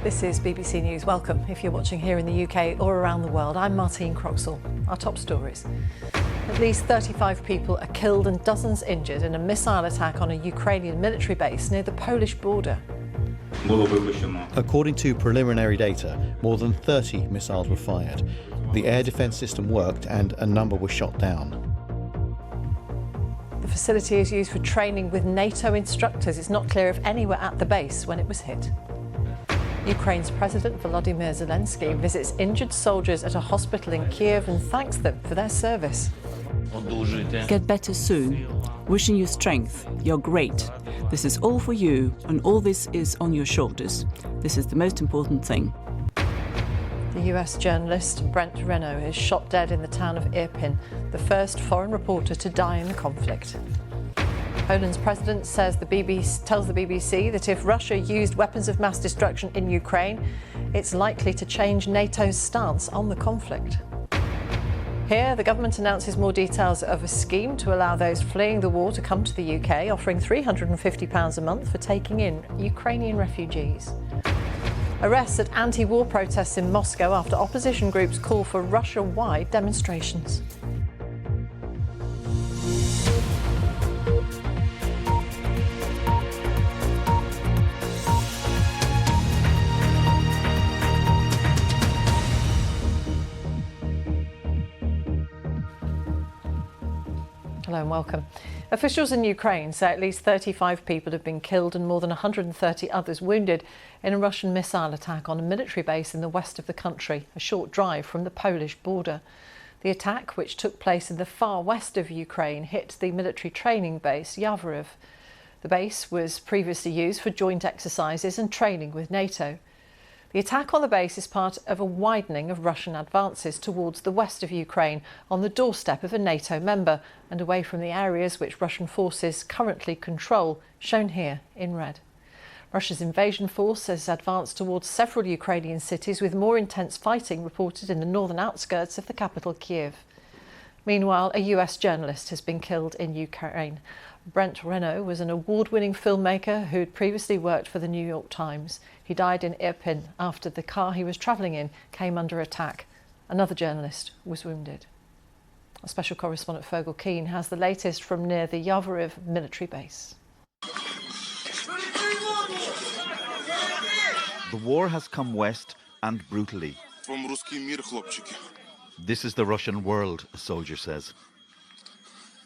This is BBC News. Welcome if you're watching here in the UK or around the world. I'm Martine Croxall. Our top stories. At least 35 people are killed and dozens injured in a missile attack on a Ukrainian military base near the Polish border. According to preliminary data, more than 30 missiles were fired. The air defence system worked and a number were shot down. The facility is used for training with NATO instructors. It's not clear if any were at the base when it was hit. Ukraine's President Volodymyr Zelensky visits injured soldiers at a hospital in Kiev and thanks them for their service. Get better soon. Wishing you strength. You're great. This is all for you, and all this is on your shoulders. This is the most important thing. The US journalist Brent Renaud is shot dead in the town of Irpin, the first foreign reporter to die in the conflict. Poland's president tells the BBC that if Russia used weapons of mass destruction in Ukraine, it's likely to change NATO's stance on the conflict. Here, the government announces more details of a scheme to allow those fleeing the war to come to the UK, offering £350 a month for taking in Ukrainian refugees. Arrests at anti-war protests in Moscow after opposition groups call for Russia-wide demonstrations. Hello and welcome. Officials in Ukraine say at least 35 people have been killed and more than 130 others wounded in a Russian missile attack on a military base in the west of the country, a short drive from the Polish border. The attack, which took place in the far west of Ukraine, hit the military training base Yavoriv. The base was previously used for joint exercises and training with NATO. The attack on the base is part of a widening of Russian advances towards the west of Ukraine on the doorstep of a NATO member and away from the areas which Russian forces currently control, shown here in red. Russia's invasion force has advanced towards several Ukrainian cities with more intense fighting reported in the northern outskirts of the capital Kiev. Meanwhile, a US journalist has been killed in Ukraine. Brent Renaud was an award-winning filmmaker who'd previously worked for the New York Times. He died in Irpin after the car he was travelling in came under attack. Another journalist was wounded. Our special correspondent Fergal Keane has the latest from near the Yavoriv military base. The war has come west and brutally. This is the Russian world, a soldier says.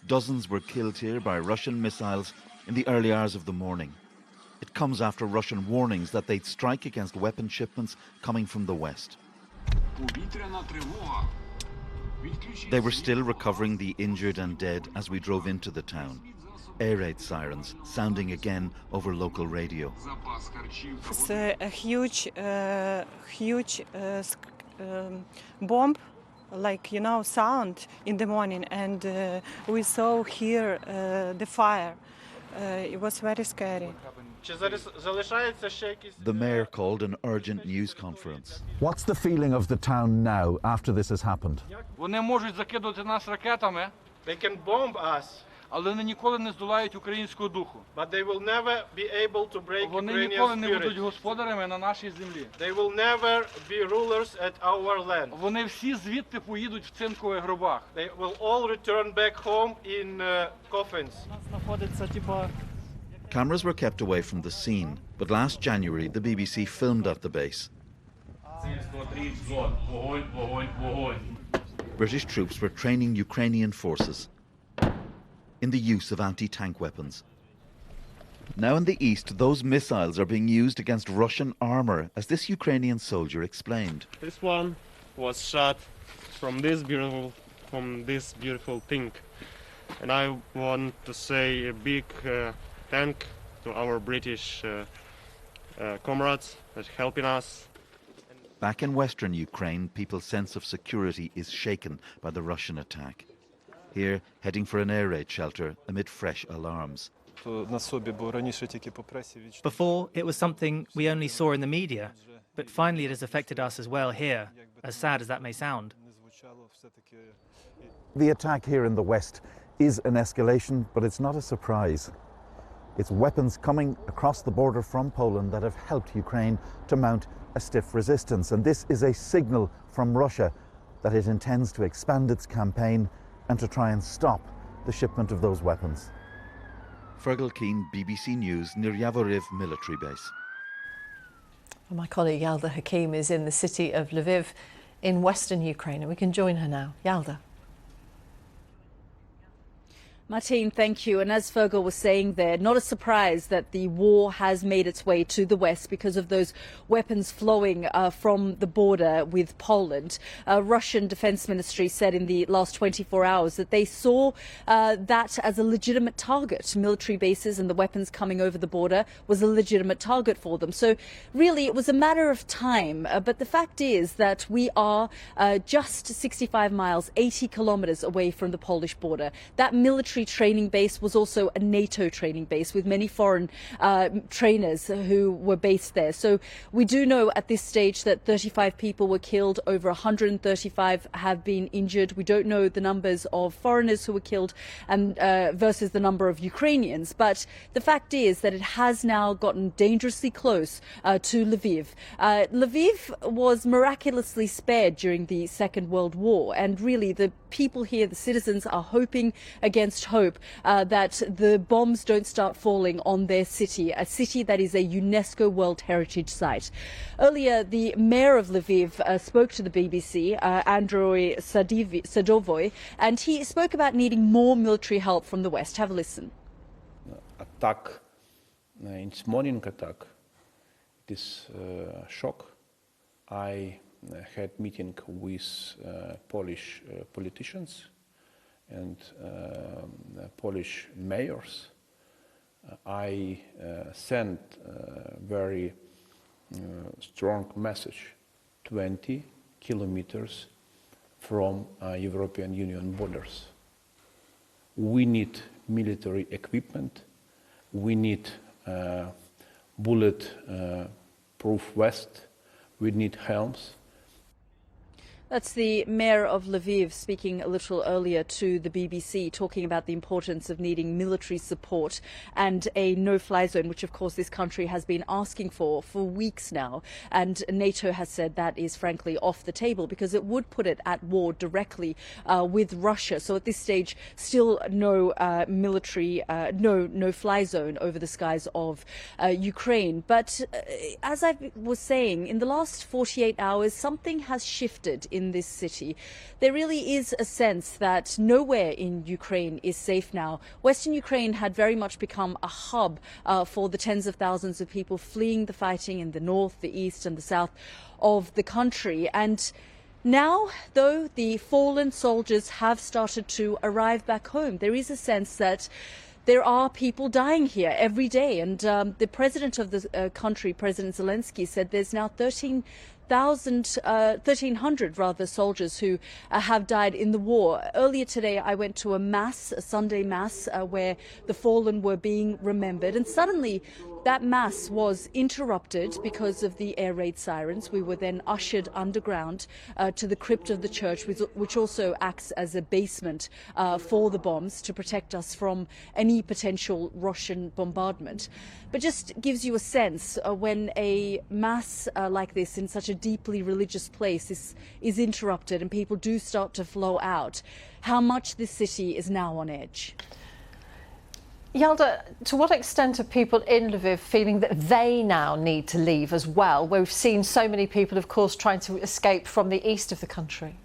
Dozens were killed here by Russian missiles in the early hours of the morning. It comes after Russian warnings that they'd strike against weapon shipments coming from the west. They were still recovering the injured and dead as we drove into the town. Air raid sirens sounding again over local radio. It's a huge bomb, like, sound in the morning, and we saw here the fire. It was very scary. The mayor called an urgent news conference. What's the feeling of the town now after this has happened? They can bomb us. But they will never be able to break Ukrainian spirit. They will never be rulers at our land. They will all return back home in coffins. Cameras were kept away from the scene, but last January the BBC filmed at the base. British troops were training Ukrainian forces in the use of anti-tank weapons. Now in the east, those missiles are being used against Russian armour, as this Ukrainian soldier explained. This one was shot from this beautiful thing. And I want to say a big thank to our British comrades that are helping us. Back in western Ukraine, people's sense of security is shaken by the Russian attack. Here, heading for an air raid shelter amid fresh alarms. Before, it was something we only saw in the media, but finally it has affected us as well here, as sad as that may sound. The attack here in the west is an escalation, but it's not a surprise. It's weapons coming across the border from Poland that have helped Ukraine to mount a stiff resistance. And this is a signal from Russia that it intends to expand its campaign and to try and stop the shipment of those weapons. Fergal Keane, BBC News, near Yavoriv military base. Well, my colleague Yalda Hakim is in the city of Lviv in western Ukraine, and we can join her now. Yalda. Martine, thank you. And as Fergal was saying there, not a surprise that the war has made its way to the west because of those weapons flowing from the border with Poland. Russian Defense Ministry said in the last 24 hours that they saw that as a legitimate target. Military bases and the weapons coming over the border was a legitimate target for them. So really it was a matter of time. But the fact is that we are just 65 miles, 80 kilometers away from the Polish border. That military training base was also a NATO training base with many foreign trainers who were based there. So we do know at this stage that 35 people were killed, over 135 have been injured. We don't know the numbers of foreigners who were killed and versus the number of Ukrainians. But the fact is that it has now gotten dangerously close to Lviv. Lviv was miraculously spared during the Second World War, and really the people here, the citizens, are hoping against hope that the bombs don't start falling on their city, a city that is a UNESCO World Heritage Site. Earlier, the mayor of Lviv spoke to the BBC, Andrei Sadovoy, and he spoke about needing more military help from the West. Have a listen. Attack, it's morning attack, it is shock. I had meeting with Polish politicians and Polish mayors. I sent a very strong message 20 kilometers from European Union borders. We need military equipment, we need bullet-proof vest, we need helms. That's the mayor of Lviv speaking a little earlier to the BBC, talking about the importance of needing military support and a no-fly zone, which of course this country has been asking for weeks now. And NATO has said that is frankly off the table because it would put it at war directly with Russia. So at this stage, still no military, no-fly zone over the skies of Ukraine. But as I was saying, in the last 48 hours, something has shifted in this city. There really is a sense that nowhere in Ukraine is safe now. Western Ukraine had very much become a hub for the tens of thousands of people fleeing the fighting in the north, the east and the south of the country. And now, though, the fallen soldiers have started to arrive back home, there is a sense that there are people dying here every day. And the president of the country, President Zelensky, said there's now 1,300 soldiers who have died in the war. Earlier today, I went to a Sunday mass, where the fallen were being remembered. And suddenly, that mass was interrupted because of the air raid sirens. We were then ushered underground to the crypt of the church, which also acts as a basement for the bombs to protect us from any potential Russian bombardment. But just gives you a sense when a mass like this in such a deeply religious place is interrupted and people do start to flow out, how much this city is now on edge. Yalda, to what extent are people in Lviv feeling that they now need to leave as well? We've seen so many people, of course, trying to escape from the east of the country.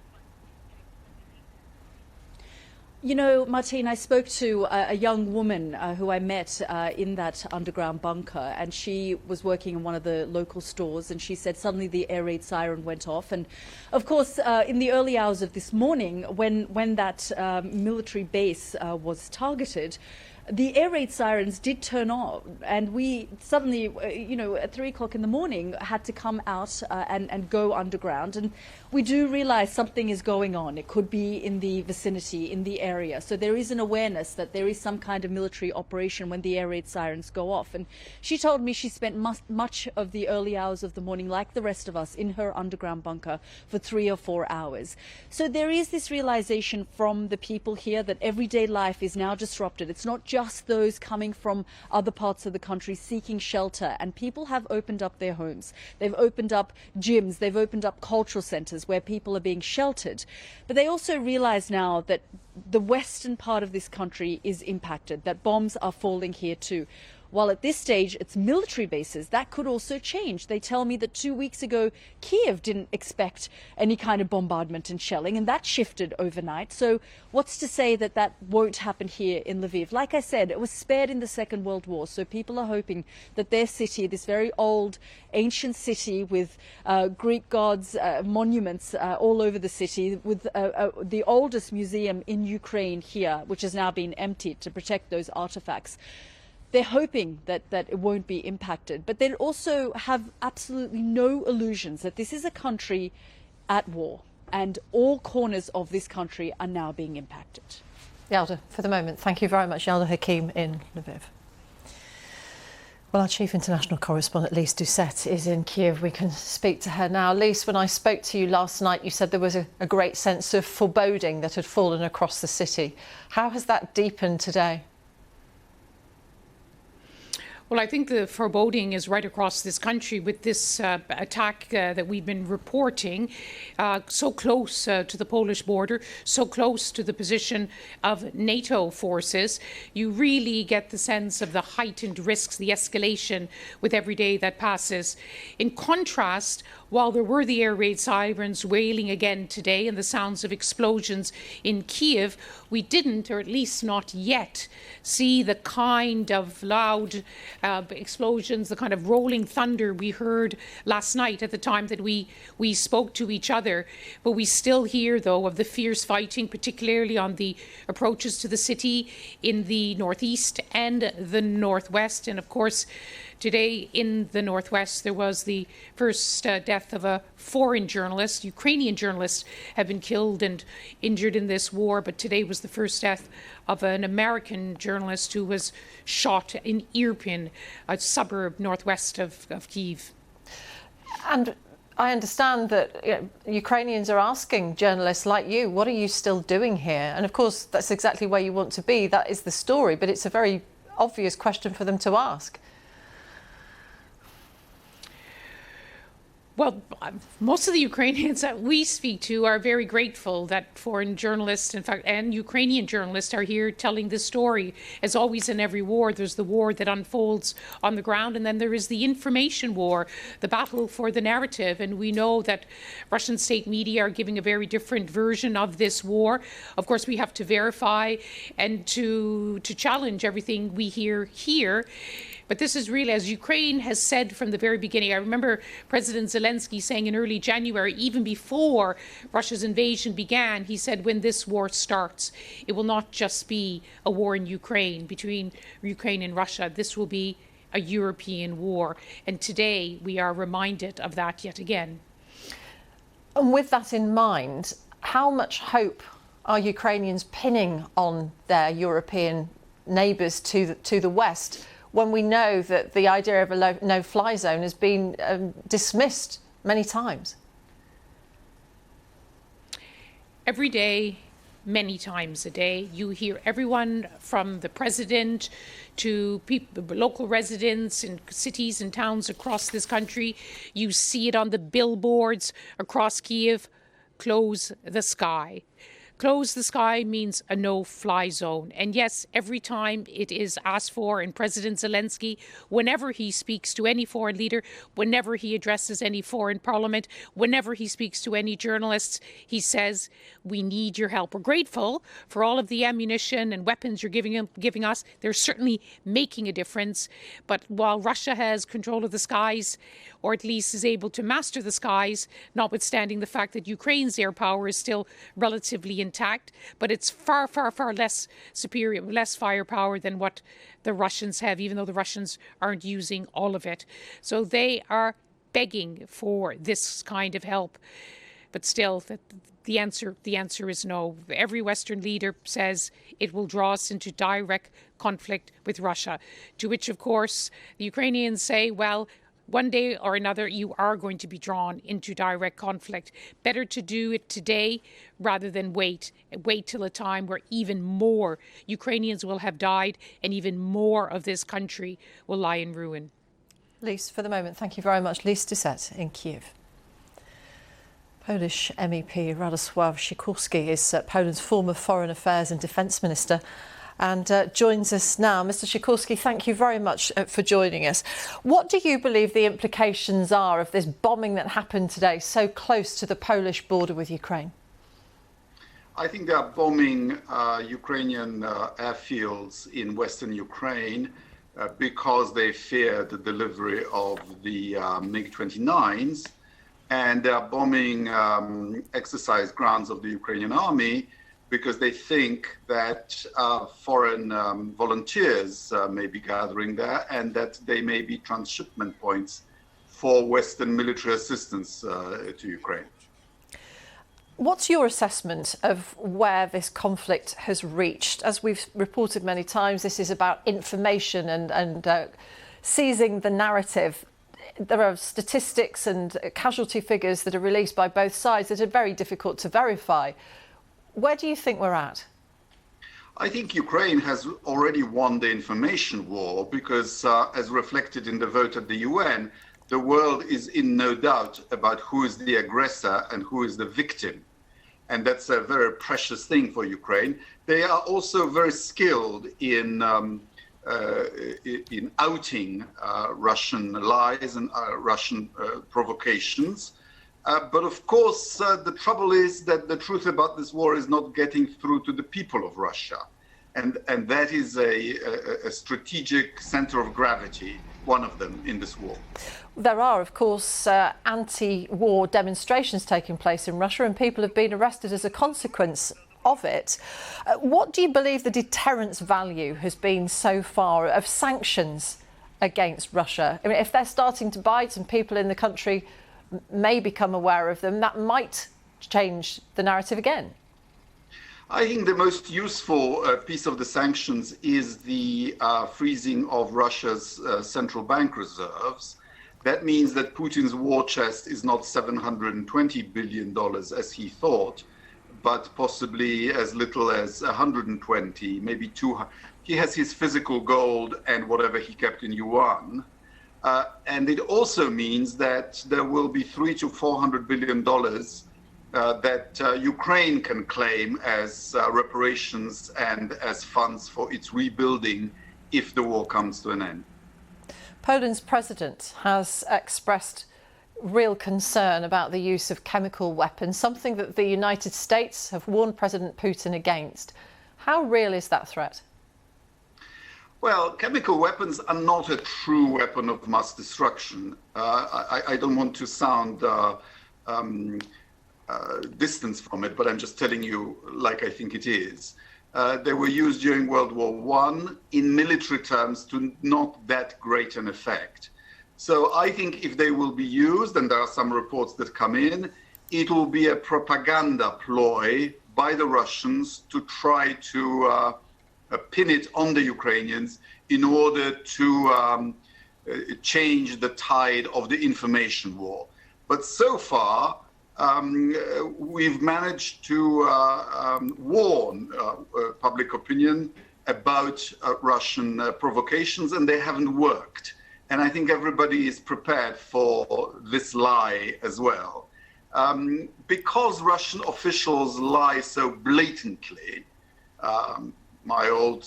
You know, Martine, I spoke to a young woman who I met in that underground bunker, and she was working in one of the local stores, and she said suddenly the air raid siren went off. And of course, in the early hours of this morning, when that military base was targeted, the air raid sirens did turn on, and we suddenly, at 3 o'clock in the morning, had to come out and go underground. And we do realize something is going on. It could be in the vicinity, in the area. So there is an awareness that there is some kind of military operation when the air raid sirens go off. And she told me she spent much of the early hours of the morning, like the rest of us, in her underground bunker for 3 or 4 hours. So there is this realization from the people here that everyday life is now disrupted. It's not just just those coming from other parts of the country seeking shelter, and people have opened up their homes. They've opened up gyms, they've opened up cultural centres where people are being sheltered. But they also realise now that the western part of this country is impacted, that bombs are falling here too. While at this stage it's military bases, that could also change. They tell me that 2 weeks ago Kiev didn't expect any kind of bombardment and shelling, and that shifted overnight. So what's to say that that won't happen here in Lviv? Like I said, it was spared in the Second World War, so people are hoping that their city, this very old, ancient city with Greek gods, monuments all over the city, with the oldest museum in Ukraine here, which has now been emptied to protect those artifacts. They're hoping that it won't be impacted, but they also have absolutely no illusions that this is a country at war, and all corners of this country are now being impacted. Yalda, for the moment, thank you very much. Yalda Hakim in Lviv. Well, our chief international correspondent, Lise Doucette, is in Kiev. We can speak to her now. Lise, when I spoke to you last night, you said there was a great sense of foreboding that had fallen across the city. How has that deepened today? Well, I think the foreboding is right across this country with this attack that we've been reporting, so close to the Polish border, so close to the position of NATO forces. You really get the sense of the heightened risks, the escalation with every day that passes. In contrast, while there were the air raid sirens wailing again today and the sounds of explosions in Kiev, we didn't, or at least not yet, see the kind of loud explosions, the kind of rolling thunder we heard last night at the time that we spoke to each other. But we still hear, though, of the fierce fighting, particularly on the approaches to the city in the northeast and the northwest. And of course, today in the northwest, there was the first death of a foreign journalist. Ukrainian journalists have been killed and injured in this war, but today was the first death of an American journalist who was shot in Irpin, a suburb northwest of Kyiv. And I understand that Ukrainians are asking journalists like you, what are you still doing here? And of course, that's exactly where you want to be. That is the story, but it's a very obvious question for them to ask. Well, most of the Ukrainians that we speak to are very grateful that foreign journalists, in fact, and Ukrainian journalists are here telling this story. As always in every war, there's the war that unfolds on the ground, and then there is the information war, the battle for the narrative. And we know that Russian state media are giving a very different version of this war. Of course, we have to verify and to challenge everything we hear here. But this is really, as Ukraine has said from the very beginning. I remember President Zelensky saying in early January, even before Russia's invasion began, he said, when this war starts, it will not just be a war in Ukraine, between Ukraine and Russia. This will be a European war. And today we are reminded of that yet again. And with that in mind, how much hope are Ukrainians pinning on their European neighbours to the west, when we know that the idea of a no-fly zone has been dismissed many times? Every day, many times a day, you hear everyone from the president to local residents in cities and towns across this country. You see it on the billboards across Kyiv. Close the sky. Close the sky means a no-fly zone. And yes, every time it is asked for, and President Zelensky, whenever he speaks to any foreign leader, whenever he addresses any foreign parliament, whenever he speaks to any journalists, he says, we need your help. We're grateful for all of the ammunition and weapons you're giving us. They're certainly making a difference. But while Russia has control of the skies, or at least is able to master the skies, notwithstanding the fact that Ukraine's air power is still relatively intact, but it's far, far, far less superior, less firepower than what the Russians have, even though the Russians aren't using all of it. So they are begging for this kind of help. But still, the answer is no. Every Western leader says it will draw us into direct conflict with Russia, to which, of course, the Ukrainians say, well, one day or another, you are going to be drawn into direct conflict. Better to do it today rather than wait till a time where even more Ukrainians will have died and even more of this country will lie in ruin. Lise, for the moment, thank you very much. Lise Doucet in Kyiv. Polish MEP Radosław Sikorski is Poland's former Foreign Affairs and Defence Minister and joins us now. Mr Sikorski, thank you very much for joining us. What do you believe the implications are of this bombing that happened today so close to the Polish border with Ukraine? I think they are bombing Ukrainian airfields in western Ukraine because they fear the delivery of the MiG-29s. And they are bombing exercise grounds of the Ukrainian army because they think that foreign volunteers may be gathering there and that they may be transshipment points for Western military assistance to Ukraine. What's your assessment of where this conflict has reached? As we've reported many times, this is about information and seizing the narrative. There are statistics and casualty figures that are released by both sides that are very difficult to verify. Where do you think we're at? I think Ukraine has already won the information war because, as reflected in the vote at the UN, the world is in no doubt about who is the aggressor and who is the victim. And that's a very precious thing for Ukraine. They are also very skilled in outing Russian lies and Russian provocations. But of course, the trouble is that the truth about this war is not getting through to the people of Russia. And that is a strategic center of gravity, one of them in this war. There are, of course, anti-war demonstrations taking place in Russia, and people have been arrested as a consequence of it. What do you believe the deterrence value has been so far of sanctions against Russia? I mean, if they're starting to bite and people in the country may become aware of them, that might change the narrative again. I think the most useful piece of the sanctions is the freezing of Russia's central bank reserves. That means that Putin's war chest is not $720 billion as he thought, but possibly as little as 120, maybe 200. He has his physical gold and whatever he kept in yuan. And it also means that there will be $300 to $400 billion that Ukraine can claim as reparations and as funds for its rebuilding if the war comes to an end. Poland's president has expressed real concern about the use of chemical weapons, something that the United States have warned President Putin against. How real is that threat? Well, chemical weapons are not a true weapon of mass destruction. I don't want to sound distant from it, but I'm just telling you like I think it is. They were used during World War I in military terms to not that great an effect. So I think if they will be used, and there are some reports that come in, it will be a propaganda ploy by the Russians to try to pin it on the Ukrainians in order to change the tide of the information war. But so far, we've managed to warn public opinion about Russian provocations, and they haven't worked. And I think everybody is prepared for this lie as well. Because Russian officials lie so blatantly, my old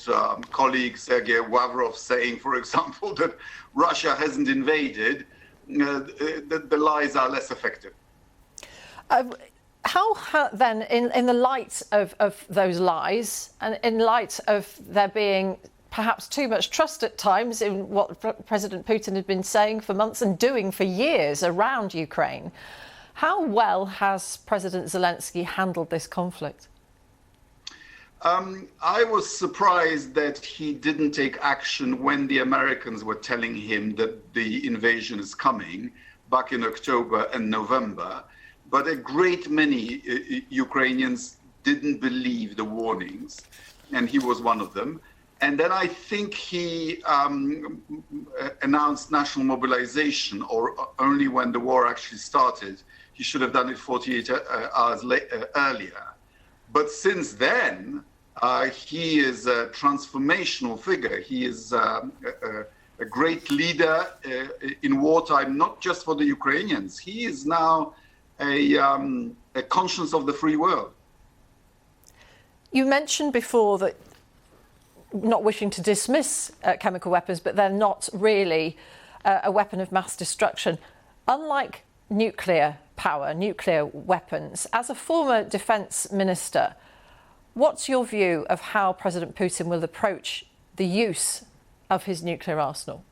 colleague Sergei Lavrov saying, for example, that Russia hasn't invaded, the lies are less effective. How then, in the light of those lies, and in light of there being perhaps too much trust at times in what President Putin had been saying for months and doing for years around Ukraine, how well has President Zelensky handled this conflict? I was surprised that he didn't take action when the Americans were telling him that the invasion is coming back in October and November. But a great many Ukrainians didn't believe the warnings, and he was one of them. And then I think he announced national mobilization, or only when the war actually started. He should have done it 48 hours earlier. But since then, he is a transformational figure. He is a great leader in wartime, not just for the Ukrainians. He is now a conscience of the free world. You mentioned before that not wishing to dismiss chemical weapons, but they're not really a weapon of mass destruction. Unlike nuclear power, nuclear weapons, as a former defence minister, what's your view of how President Putin will approach the use of his nuclear arsenal?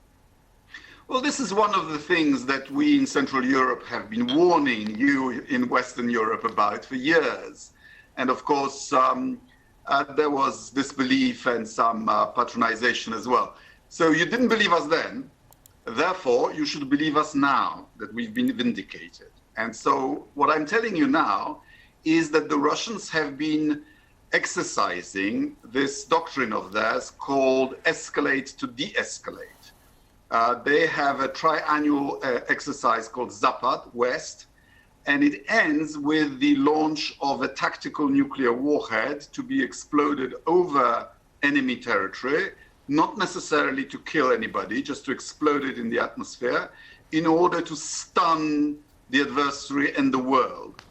Well, this is one of the things that we in Central Europe have been warning you in Western Europe about for years. And of course, there was disbelief and some patronization as well. So you didn't believe us then. Therefore, you should believe us now that we've been vindicated. And so what I'm telling you now is that the Russians have been exercising this doctrine of theirs called escalate to de-escalate. They have a triannual exercise called Zapad, West, and it ends with the launch of a tactical nuclear warhead to be exploded over enemy territory, not necessarily to kill anybody, just to explode it in the atmosphere in order to stun the adversary and the world.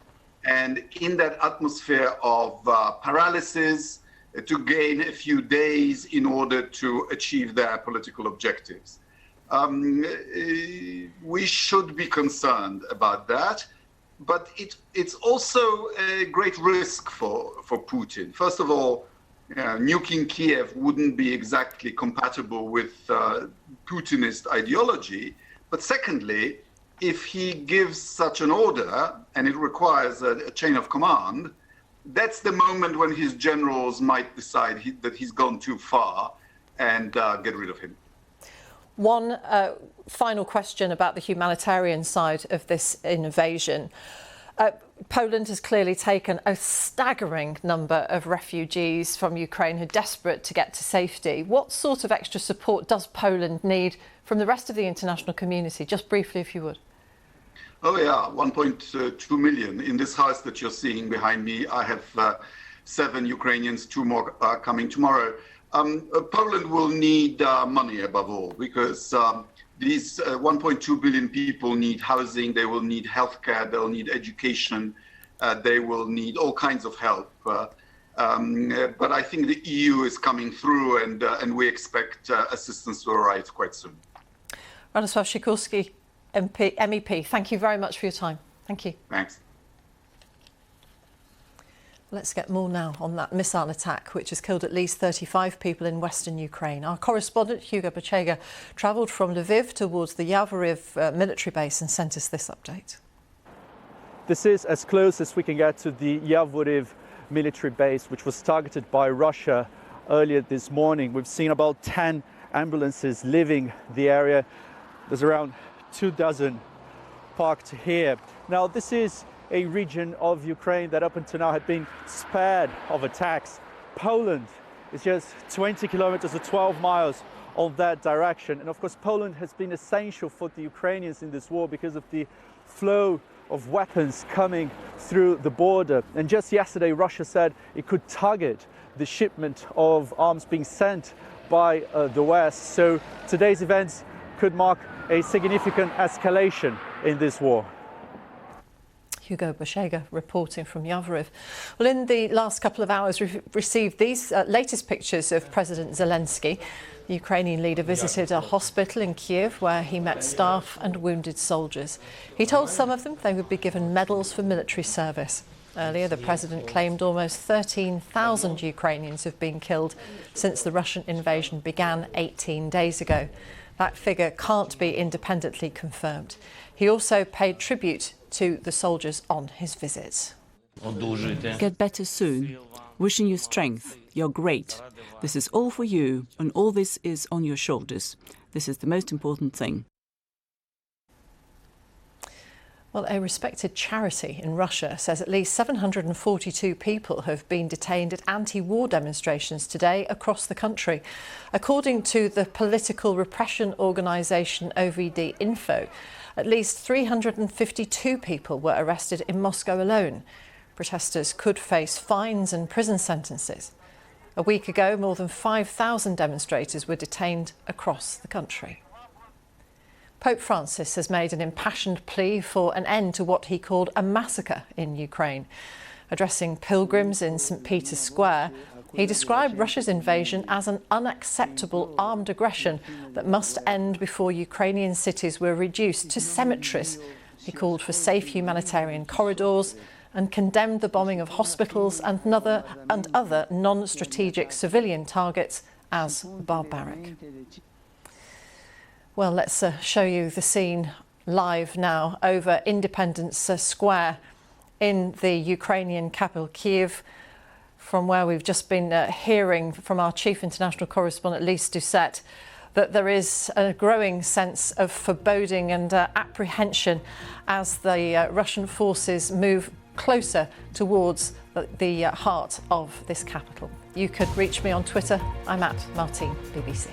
And in that atmosphere of paralysis, to gain a few days in order to achieve their political objectives. We should be concerned about that, but it's also a great risk for Putin. First of all, nuking Kiev wouldn't be exactly compatible with Putinist ideology. But secondly, if he gives such an order and it requires a chain of command, that's the moment when his generals might decide that he's gone too far and get rid of him. One final question about the humanitarian side of this invasion. Poland has clearly taken a staggering number of refugees from Ukraine who are desperate to get to safety. What sort of extra support does Poland need from the rest of the international community? Just briefly, if you would. Oh, yeah, 1.2 million. In this house that you're seeing behind me, I have 7 Ukrainians, 2 more are coming tomorrow. Poland will need money above all, because these 1.2 billion people need housing, they will need healthcare, they'll need education, they will need all kinds of help. But I think the EU is coming through, and we expect assistance to arrive quite soon. Radosław Sikorski, MEP, thank you very much for your time. Thank you. Thanks. Let's get more now on that missile attack, which has killed at least 35 people in western Ukraine. Our correspondent, Hugo Bachega, travelled from Lviv towards the Yavoriv military base and sent us this update. This is as close as we can get to the Yavoriv military base, which was targeted by Russia earlier this morning. We've seen about 10 ambulances leaving the area. There's around 24 parked here. Now, this is a region of Ukraine that up until now had been spared of attacks. Poland is just 20 kilometers or 12 miles on that direction. And of course, Poland has been essential for the Ukrainians in this war because of the flow of weapons coming through the border. And just yesterday, Russia said it could target the shipment of arms being sent by the West. So today's events could mark a significant escalation in this war. Hugo Bachega reporting from Yavoriv. Well, in the last couple of hours, we've received these latest pictures of President Zelensky. The Ukrainian leader visited a hospital in Kiev where he met staff and wounded soldiers. He told some of them they would be given medals for military service. Earlier, the president claimed almost 13,000 Ukrainians have been killed since the Russian invasion began 18 days ago. That figure can't be independently confirmed. He also paid tribute to the soldiers on his visit. Get better soon. Wishing you strength. You're great. This is all for you, and all this is on your shoulders. This is the most important thing. Well, a respected charity in Russia says at least 742 people have been detained at anti-war demonstrations today across the country. According to the political repression organisation OVD Info, at least 352 people were arrested in Moscow alone. Protesters could face fines and prison sentences. A week ago, more than 5,000 demonstrators were detained across the country. Pope Francis has made an impassioned plea for an end to what he called a massacre in Ukraine. Addressing pilgrims in St. Peter's Square, he described Russia's invasion as an unacceptable armed aggression that must end before Ukrainian cities were reduced to cemeteries. He called for safe humanitarian corridors and condemned the bombing of hospitals and other non-strategic civilian targets as barbaric. Well, let's show you the scene live now over Independence Square in the Ukrainian capital, Kyiv, from where we've just been hearing from our chief international correspondent, Lise Doucette, that there is a growing sense of foreboding and apprehension as the Russian forces move closer towards the heart of this capital. You could reach me on Twitter. I'm at Martine BBC.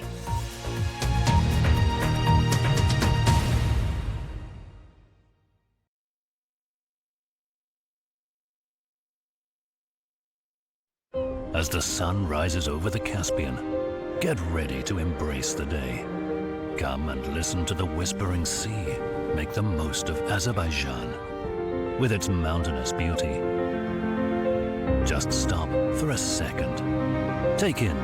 As the sun rises over the Caspian, get ready to embrace the day. Come and listen to the whispering sea. Make the most of Azerbaijan with its mountainous beauty. Just stop for a second. Take in